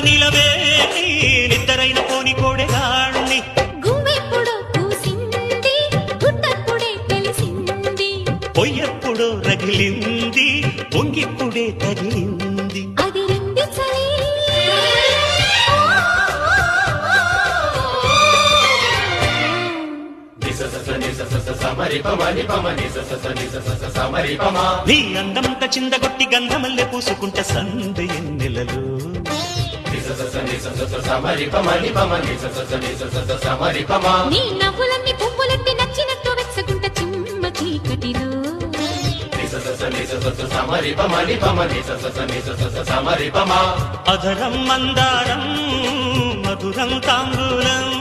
నిలవే నిద్దరైన పోని కోడెగాణ్ణి గువ్వెప్పుడో పూసింది గుట్టప్పుడే తెలిసింది పొయ్యెప్పుడో రగిలింది పొంగిప్పుడే తగిలింది అది రింది చలి నీ అందమంత చిందగొట్టి గంధమల్లె పూసుకుంట సందు ఎన్నెలలు నీ నవ్వులన్నీ పువ్వులెట్టి నచ్చినట్టు వెచ్చగుంట చిమ్మ చీకటిలో అధరం మందారం మధురం తాంబూలం